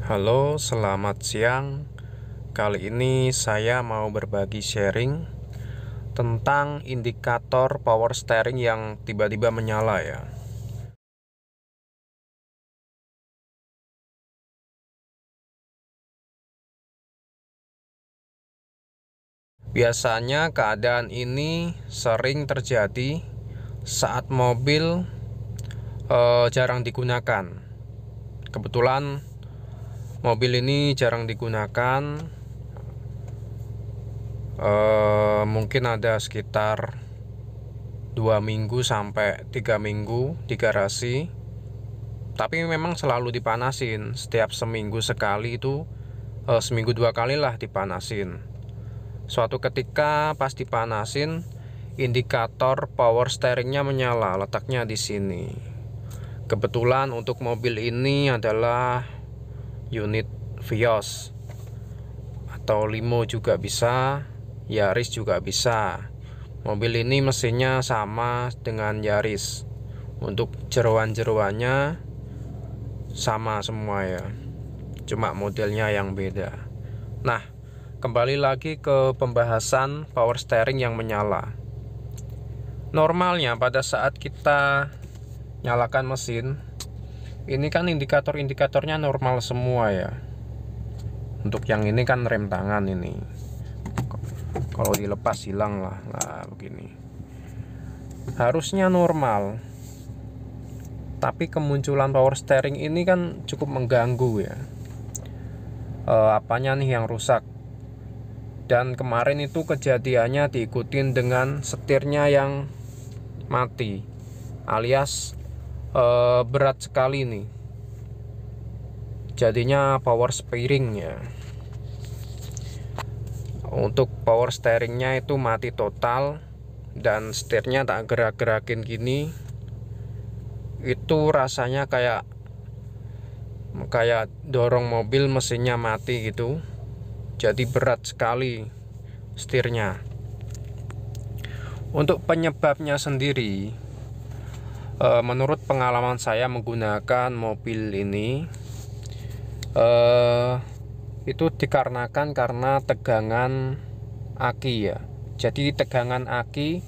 Halo, selamat siang. Kali ini saya mau berbagi sharing tentang indikator power steering yang tiba-tiba menyala ya. Biasanya keadaan ini sering terjadi saat mobil jarang digunakan. Kebetulan mobil ini jarang digunakan, mungkin ada sekitar 2 minggu sampai 3 minggu di garasi. Tapi memang selalu dipanasin. Setiap seminggu sekali itu, seminggu 2 kali lah dipanasin. Suatu ketika pas dipanasin, indikator power steeringnya menyala. Letaknya di sini. Kebetulan untuk mobil ini adalah unit Vios atau Limo juga bisa, Yaris juga bisa. Mobil ini mesinnya sama dengan Yaris. Untuk jeroan-jeroannya sama semua ya, cuma modelnya yang beda. Nah, kembali lagi ke pembahasan power steering yang menyala. Normalnya pada saat kita nyalakan mesin, ini kan indikator-indikatornya normal semua ya. Untuk yang ini kan rem tangan ini, kalau dilepas hilang lah. Nah, begini harusnya normal. Tapi kemunculan power steering ini kan cukup mengganggu ya. Apanya nih yang rusak? Dan kemarin itu kejadiannya diikutin dengan setirnya yang mati, alias berat sekali nih. Jadinya power steering ya. Untuk power steeringnya itu mati total, dan setirnya tak gerak-gerakin gini. Itu rasanya kayak dorong mobil mesinnya mati gitu. Jadi berat sekali setirnya. Untuk penyebabnya sendiri, menurut pengalaman saya menggunakan mobil ini, itu dikarenakan karena tegangan aki ya. Jadi tegangan aki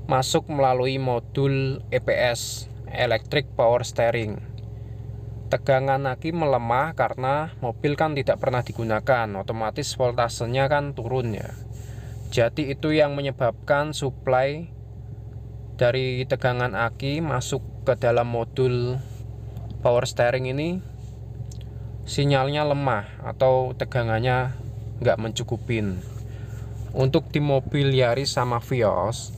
masuk melalui modul EPS, Electric Power Steering. Tegangan aki melemah karena mobil kan tidak pernah digunakan, otomatis voltasenya kan turun ya. Jadi itu yang menyebabkan supply dari tegangan aki masuk ke dalam modul power steering ini, sinyalnya lemah atau tegangannya nggak mencukupin. Untuk di mobil Yaris sama Vios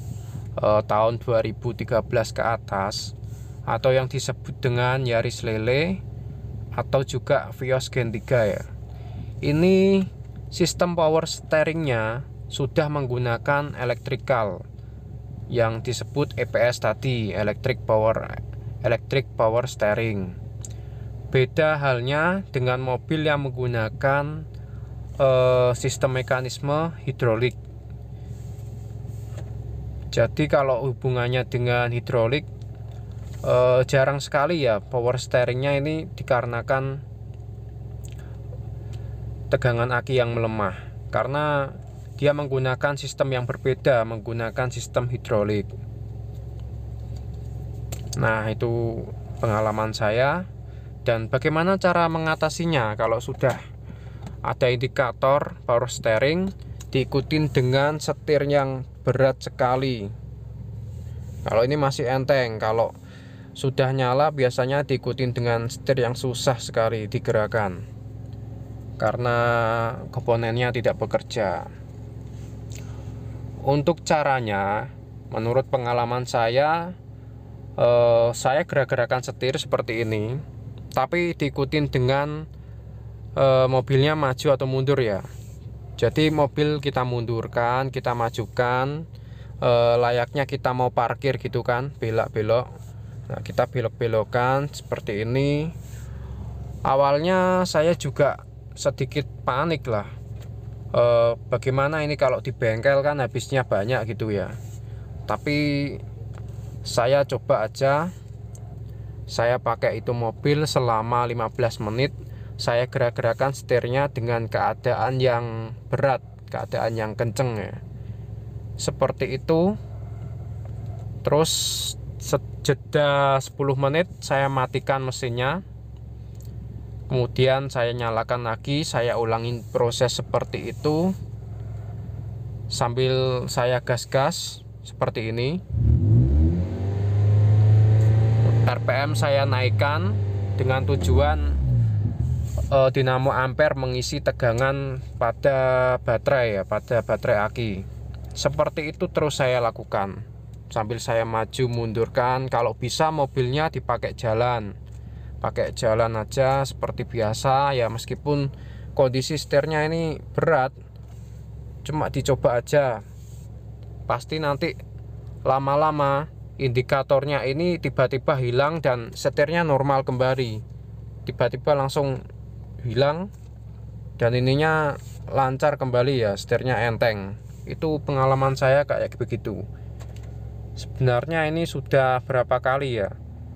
tahun 2013 ke atas, atau yang disebut dengan Yaris Lele atau juga Vios Gen 3 ya, ini sistem power steeringnya sudah menggunakan electrical yang disebut EPS tadi, Electric Power Steering. Beda halnya dengan mobil yang menggunakan sistem mekanisme hidrolik. Jadi kalau hubungannya dengan hidrolik, jarang sekali ya power steeringnya ini dikarenakan tegangan aki yang melemah, karena dia menggunakan sistem yang berbeda, menggunakan sistem hidrolik. Nah, itu pengalaman saya. Dan bagaimana cara mengatasinya kalau sudah ada indikator power steering diikutin dengan setir yang berat sekali? Kalau ini masih enteng. Kalau sudah nyala biasanya diikutin dengan setir yang susah sekali digerakkan karena komponennya tidak bekerja. Untuk caranya, menurut pengalaman saya gerak-gerakan setir seperti ini, tapi diikutin dengan mobilnya maju atau mundur ya. Jadi mobil kita mundurkan, kita majukan, layaknya kita mau parkir gitu kan, belok-belok. Nah, kita belok-belokan seperti ini. Awalnya saya juga sedikit panik lah. Bagaimana ini kalau di bengkel kan habisnya banyak gitu ya. Tapi saya coba aja. Saya pakai itu mobil selama 15 menit saya gerak-gerakan setirnya dengan keadaan yang berat, keadaan yang kenceng ya. Seperti itu. Terus jeda 10 menit saya matikan mesinnya. Kemudian saya nyalakan lagi, saya ulangin proses seperti itu. Sambil saya gas-gas seperti ini. RPM saya naikkan dengan tujuan dinamo ampere mengisi tegangan pada baterai ya, pada baterai aki. Seperti itu terus saya lakukan. Sambil saya maju mundurkan, kalau bisa mobilnya dipakai jalan. Pakai jalan aja seperti biasa ya, meskipun kondisi setirnya ini berat. Cuma dicoba aja. Pasti nanti lama-lama indikatornya ini tiba-tiba hilang dan setirnya normal kembali. Tiba-tiba langsung hilang dan ininya lancar kembali ya, setirnya enteng. Itu pengalaman saya kayak begitu. Sebenarnya ini sudah berapa kali ya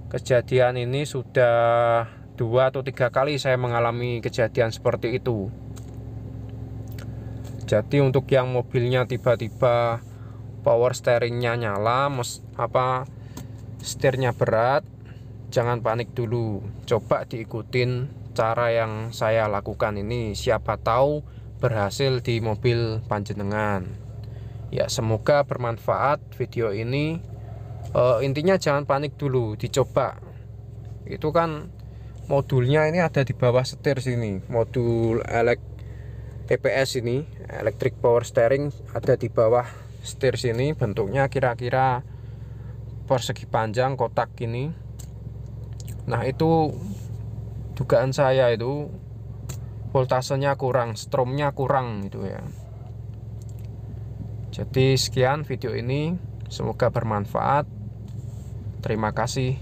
kejadian ini, sudah 2 atau 3 kali saya mengalami kejadian seperti itu. Jadi untuk yang mobilnya tiba-tiba power steeringnya nyala, setirnya berat, jangan panik dulu. Coba diikutin cara yang saya lakukan ini, siapa tahu berhasil di mobil panjenengan. Ya, semoga bermanfaat video ini. Intinya jangan panik dulu, dicoba. Itu kan modulnya ini ada di bawah setir sini. Modul EPS ini, electric power steering, ada di bawah setir sini. Bentuknya kira-kira persegi panjang kotak ini. Nah, itu dugaan saya itu voltasenya kurang, stromnya kurang gitu ya. Jadi sekian video ini, semoga bermanfaat. Terima kasih.